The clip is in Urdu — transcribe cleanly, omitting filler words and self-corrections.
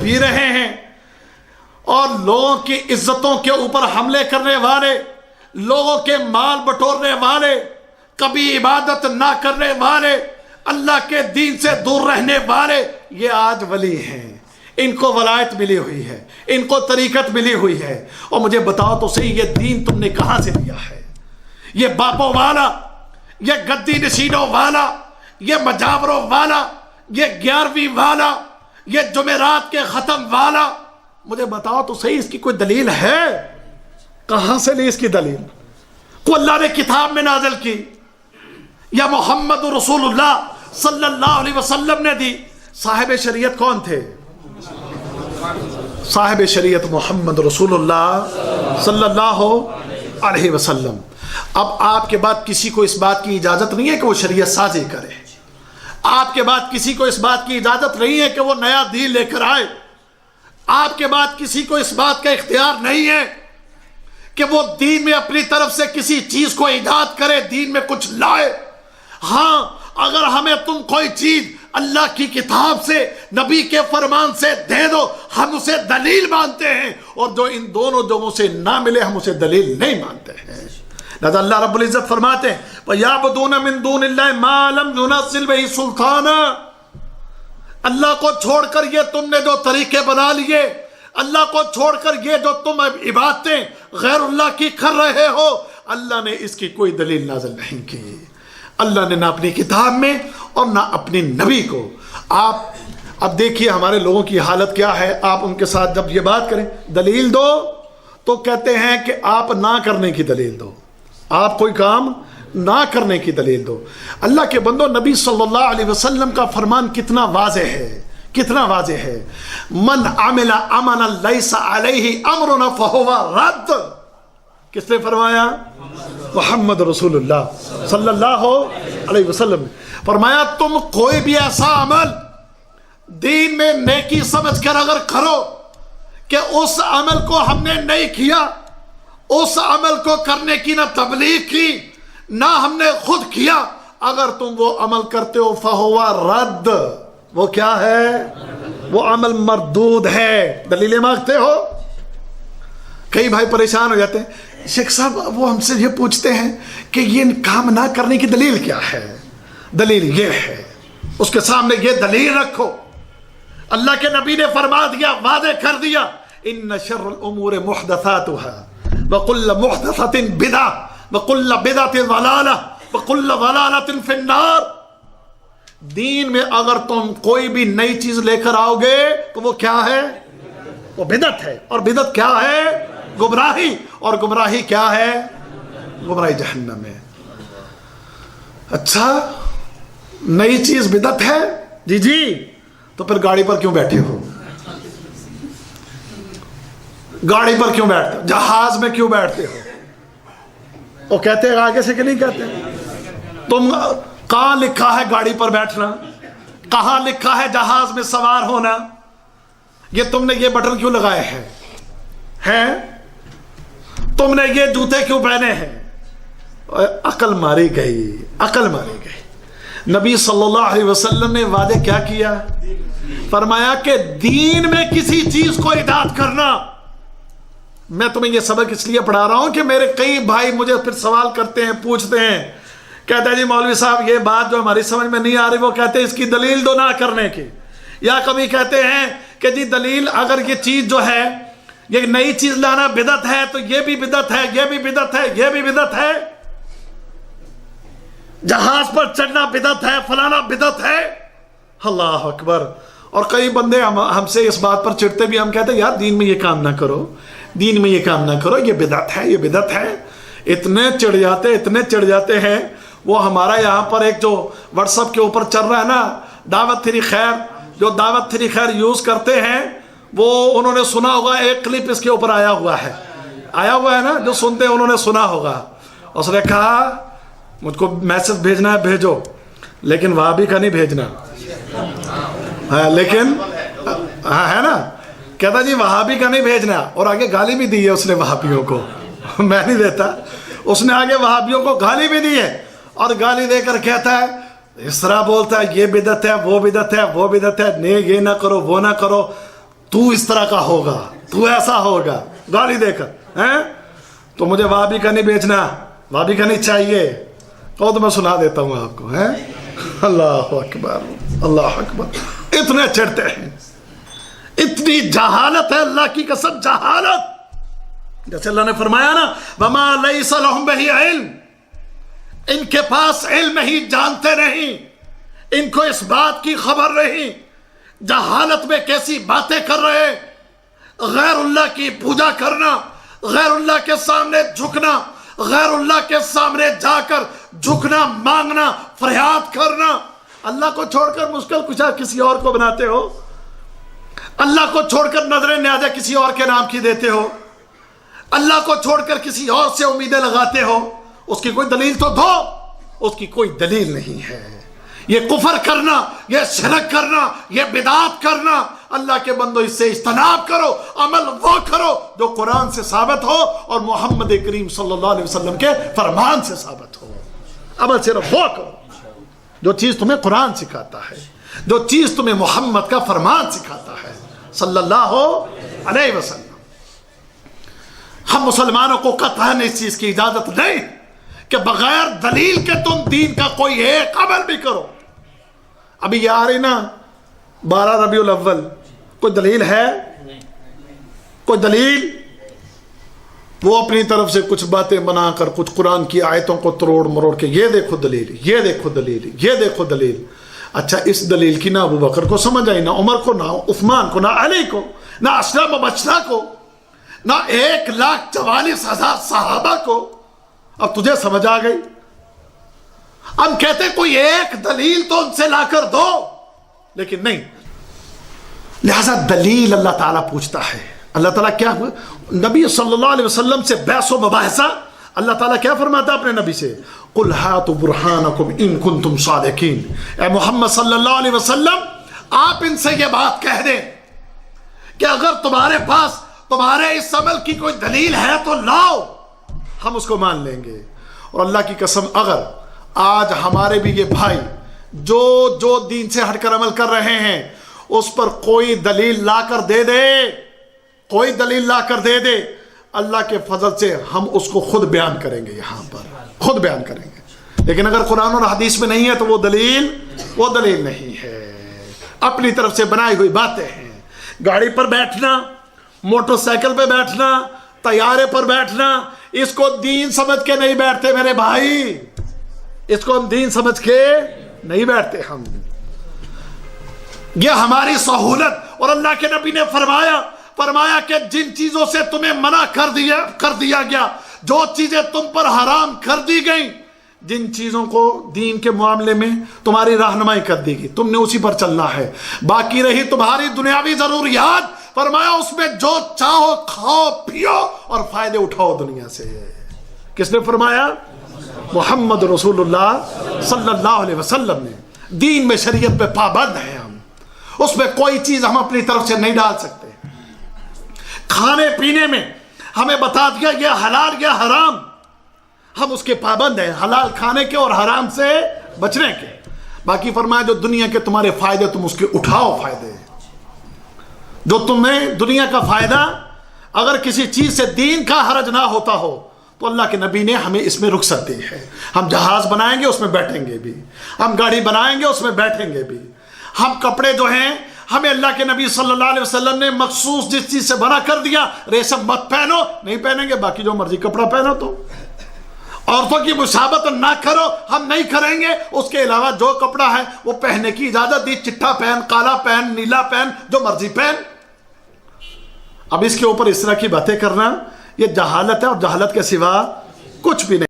پی رہے ہیں، اور لوگوں کی عزتوں کے اوپر حملے کرنے والے، لوگوں کے مال بٹورنے والے، کبھی عبادت نہ کرنے والے، اللہ کے دین سے دور رہنے والے، یہ آج ولی ہیں، ان کو ولایت ملی ہوئی ہے، ان کو طریقت ملی ہوئی ہے۔ اور مجھے بتاؤ تو صحیح، یہ دین تم نے کہاں سے لیا ہے؟ یہ باپوں والا، یہ گدی نشینوں والا، یہ مجاوروں والا، یہ 11ویں والا، یہ جمعرات کے ختم والا، مجھے بتاؤ تو صحیح، اس کی کوئی دلیل ہے؟ کہاں سے لی اس کی دلیل؟ کو اللہ نے کتاب میں نازل کی یا محمد رسول اللہ صلی اللہ علیہ وسلم نے دی؟ صاحب شریعت کون تھے؟ صاحب شریعت محمد رسول اللہ صلی اللہ علیہ وسلم۔ اب آپ کے بعد کسی کو اس بات کی اجازت نہیں ہے کہ وہ شریعت سازی کرے، آپ کے بعد کسی کو اس بات کی اجازت نہیں ہے کہ وہ نیا دین لے کر آئے، آپ کے بعد کسی کو اس بات کا اختیار نہیں ہے کہ وہ دین میں اپنی طرف سے کسی چیز کو ایجاد کرے، دین میں کچھ لائے۔ ہاں، اگر ہمیں تم کوئی چیز اللہ کی کتاب سے، نبی کے فرمان سے دے دو، ہم اسے دلیل مانتے ہیں، اور جو ان دونوں جگہوں سے نہ ملے ہم اسے دلیل نہیں مانتے ہیں۔ لہذا اللہ رب العزت فرماتے ہیں وَيَعْبُدُونَ مِن دُونِ اللَّهِ مَا لَمْ يُنَزِّلْ بِهِ سُلْطَانًا، اللہ کو چھوڑ کر یہ تم نے جو طریقے بنا لیے، اللہ کو چھوڑ کر یہ جو تم عبادتیں غیر اللہ کی کر رہے ہو، اللہ نے اس کی کوئی دلیل نازل نہیں کی۔ اللہ نے نہ اپنی کتاب میں اور نہ اپنی نبی کو۔ آپ اب دیکھیے ہمارے لوگوں کی حالت کیا ہے، آپ ان کے ساتھ جب یہ بات کریں دلیل دو تو کہتے ہیں کہ آپ نہ کرنے کی دلیل دو، آپ کوئی کام نہ کرنے کی دلیل دو۔ اللہ کے بندو، نبی صلی اللہ علیہ وسلم کا فرمان کتنا واضح ہے، کتنا واضح ہے۔ من عمل عملا لیس علیہ امرنا فہو رد، کس نے فرمایا؟ محمد رسول اللہ صلی اللہ علیہ وسلم نے فرمایا تم کوئی بھی ایسا عمل دین میں نیکی سمجھ کر اگر کرو کہ اس عمل کو ہم نے نہیں کیا، اس عمل کو کرنے کی نہ تبلیغ کی نہ ہم نے خود کیا، اگر تم وہ عمل کرتے ہو فہو رد، وہ کیا ہے؟ وہ عمل مردود ہے۔ دلیلیں مانگتے ہو؟ کئی بھائی پریشان ہو جاتے ہیں، شیخ صاحب وہ ہم سے یہ پوچھتے ہیں کہ یہ کام نہ کرنے کی دلیل کیا ہے؟ دلیل یہ ہے، اس کے سامنے یہ دلیل رکھو، اللہ کے نبی نے فرما دیا، واضح کر دیا، ان شر الامور محدثاتها وکل محدثۃ بدعہ وکل بدعۃ ضلالہ وکل ضلالۃ فی النار۔ دین میں اگر تم کوئی بھی نئی چیز لے کر آؤ گے تو وہ کیا ہے؟ وہ بدعت ہے، اور بدعت کیا ہے؟ گمراہی، اور گمراہی کیا ہے؟ گمراہی جہنم ہے۔ اچھا، نئی چیز بدعت ہے جی جی، تو پھر گاڑی پر کیوں بیٹھے ہو؟ گاڑی پر کیوں بیٹھتے ہو؟ جہاز میں کیوں بیٹھتے ہو؟ وہ کہتے ہیں آگے سے کہ نہیں کہتے؟ تم کہاں لکھا ہے گاڑی پر بیٹھنا؟ کہاں لکھا ہے جہاز میں سوار ہونا؟ یہ تم نے یہ بٹن کیوں لگائے ہیں؟ تم نے یہ جوتے کیوں پہنے ہیں؟ عقل ماری گئی، عقل ماری گئی۔ نبی صلی اللہ علیہ وسلم نے وعدے کیا کیا؟ فرمایا کہ دین میں کسی چیز کو ایجاد کرنا۔ میں تمہیں یہ سبق اس لیے پڑھا رہا ہوں کہ میرے کئی بھائی مجھے پھر سوال کرتے ہیں، پوچھتے ہیں، کہتے ہیں جی مولوی صاحب یہ بات جو ہماری سمجھ میں نہیں آ رہی، وہ کہتے ہیں اس کی دلیل دو نہ کرنے کی، یا کبھی کہتے ہیں کہ جی دلیل، اگر یہ چیز جو ہے یہ نئی چیز لانا بدعت ہے تو یہ بھی بدعت ہے، یہ بھی بدعت ہے، یہ بھی بدعت ہے، جہاز پر چڑھنا بدعت ہے، فلانا بدعت ہے۔ اللہ اکبر۔ اور کئی بندے ہم سے اس بات پر چڑھتے بھی، ہم کہتے ہیں یار دین میں یہ کام نہ کرو، دین میں یہ کام نہ کرو، یہ بدعت ہے، یہ بدعت ہے۔ اتنے چڑھ جاتے ہیں۔ وہ ہمارا یہاں پر ایک جو واٹس ایپ کے اوپر چل رہا ہے نا، دعوت تھری خیر، جو دعوت تھری خیر یوز کرتے ہیں، وہ انہوں نے سنا ہوگا، ایک کلپ اس کے اوپر آیا ہوا ہے نا، جو سنتے ہیں انہوں نے سنا ہوگا۔ اس نے کہا مجھ کو میسج بھیجنا ہے بھیجو، لیکن وہابی کا نہیں بھیجنا، لیکن ہے نا، کہتا جی وہابی کا نہیں بھیجنا، اور آگے گالی بھی دی ہے اس نے وہابیوں کو، میں نہیں دیتا، اس نے آگے وہابیوں کو گالی بھی دی ہے، اور گالی دے کر کہتا ہے اس طرح بولتا ہے یہ بدعت ہے، وہ بدعت ہے، وہ بدعت ہے، نہیں یہ نہ کرو، وہ نہ کرو۔ تو اس طرح کا ہوگا، تو ایسا ہوگا، گالی دے کر ہیں تو مجھے وہابی کا نہیں بیچنا، وہابی کا نہیں چاہیے، تو میں سنا دیتا ہوں آپ کو، ہیں اللہ اکبر اللہ اکبر، اتنے چڑھتے ہیں، اتنی جہالت ہے، اللہ کی قسم جہالت. جیسے اللہ نے فرمایا نا وما لیس لہم بہ علم، ان کے پاس علم ہی جانتے نہیں، ان کو اس بات کی خبر نہیں، جہالت میں کیسی باتیں کر رہے، غیر اللہ کی پوجا کرنا، غیر اللہ کے سامنے جھکنا، غیر اللہ کے سامنے جا کر جھکنا، مانگنا، فریاد کرنا. اللہ کو چھوڑ کر مشکل کشا کسی اور کو بناتے ہو، اللہ کو چھوڑ کر نظر نیازیں کسی اور کے نام کی دیتے ہو، اللہ کو چھوڑ کر کسی اور سے امیدیں لگاتے ہو. اس کی کوئی دلیل تو دو، اس کی کوئی دلیل نہیں ہے. یہ کفر کرنا، یہ شرک کرنا، یہ بدعت کرنا. اللہ کے بندو اس سے اجتناب کرو، عمل وہ کرو جو قرآن سے ثابت ہو اور محمد کریم صلی اللہ علیہ وسلم کے فرمان سے ثابت ہو. عمل صرف وہ کرو جو چیز تمہیں قرآن سکھاتا ہے، جو چیز تمہیں محمد کا فرمان سکھاتا ہے صلی اللہ علیہ وسلم. ہم مسلمانوں کو قطعاً اس چیز کی اجازت نہیں کہ بغیر دلیل کے تم دین کا کوئی ایک عمل بھی کرو. ابھی یہ آ رہی نا 12 ربیع الاول، کوئی دلیل ہے؟ کوئی دلیل؟ وہ اپنی طرف سے کچھ باتیں بنا کر کچھ قرآن کی آیتوں کو تروڑ مروڑ کے یہ دیکھو دلیل، یہ دیکھو دلیل، یہ دیکھو دلیل. اچھا اس دلیل کی نہ ابو بکر کو سمجھ آئی، نہ عمر کو، نہ عثمان کو، نہ علی کو، نہ اشرف مبشرہ کو، نہ 1,44,000 صحابہ کو. اب تجھے سمجھ آ گئی. ہم کہتے کوئی ایک دلیل تو ان سے لا کر دو، لیکن نہیں. لہذا دلیل اللہ تعالیٰ پوچھتا ہے. اللہ تعالیٰ کیا، نبی صلی اللہ علیہ وسلم سے بحث و مباحثہ. اللہ تعالیٰ کیا فرماتا اپنے نبی سے؟ قُلْ هَاتُوا بُرْحَانَكُمْ إِن كُنتُمْ صَادِقِينَ. اے محمد صلی اللہ علیہ وسلم آپ ان سے یہ بات کہہ دیں کہ اگر تمہارے پاس تمہارے اس عمل کی کوئی دلیل ہے تو لاؤ، ہم اس کو مان لیں گے. اور اللہ کی قسم اگر آج ہمارے بھی یہ بھائی جو دین سے ہٹ کر عمل کر رہے ہیں اس پر کوئی دلیل لا کر دے دے، کوئی دلیل لا کر دے دے، اللہ کے فضل سے ہم اس کو خود بیان کریں گے، یہاں پر خود بیان کریں گے. لیکن اگر قرآن اور حدیث میں نہیں ہے تو وہ دلیل نہیں ہے، اپنی طرف سے بنائی ہوئی باتیں ہیں. گاڑی پر بیٹھنا، موٹر سائیکل پہ بیٹھنا، طیارے پر بیٹھنا، اس کو دین سمجھ کے نہیں بیٹھتے میرے بھائی، اس کو ہم دین سمجھ کے نہیں بیٹھتے. ہم یہ ہماری سہولت. اور اللہ کے نبی نے فرمایا کہ جن چیزوں سے تمہیں منع کر دیا گیا، جو چیزیں تم پر حرام کر دی گئیں، جن چیزوں کو دین کے معاملے میں تمہاری رہنمائی کر دی گئی، تم نے اسی پر چلنا ہے. باقی رہی تمہاری دنیاوی ضروریات، فرمایا اس میں جو چاہو کھاؤ پیو اور فائدے اٹھاؤ دنیا سے. کس نے فرمایا؟ محمد رسول اللہ صلی اللہ علیہ وسلم نے. دین میں شریعت پہ پابند ہیں ہم، اس میں کوئی چیز ہم اپنی طرف سے نہیں ڈال سکتے. کھانے پینے میں ہمیں بتا دیا یہ حلال یہ حرام، ہم اس کے پابند ہیں، حلال کھانے کے اور حرام سے بچنے کے. باقی فرمایا جو دنیا کے تمہارے فائدے تم اس کے اٹھاؤ فائدے. جو تمہیں دنیا کا فائدہ، اگر کسی چیز سے دین کا حرج نہ ہوتا ہو تو اللہ کے نبی نے ہمیں اس میں رخصت دی ہے. ہم جہاز بنائیں گے اس میں بیٹھیں گے بھی، ہم گاڑی بنائیں گے اس میں بیٹھیں گے بھی. ہم کپڑے جو ہیں ہمیں اللہ کے نبی صلی اللہ علیہ وسلم نے مخصوص جس چیز سے بنا کر دیا، ریشم مت پہنو، نہیں پہنیں گے، باقی جو مرضی کپڑا پہنو. تو عورتوں کی مشابہت نہ کرو، ہم نہیں کریں گے. اس کے علاوہ جو کپڑا ہے وہ پہننے کی اجازت دی، چٹا پہن، کالا پہن، نیلا پہن، جو مرضی پہن. اب اس کے اوپر اس طرح کی باتیں کرنا یہ جہالت ہے، اور جہالت کے سوا کچھ بھی نہیں.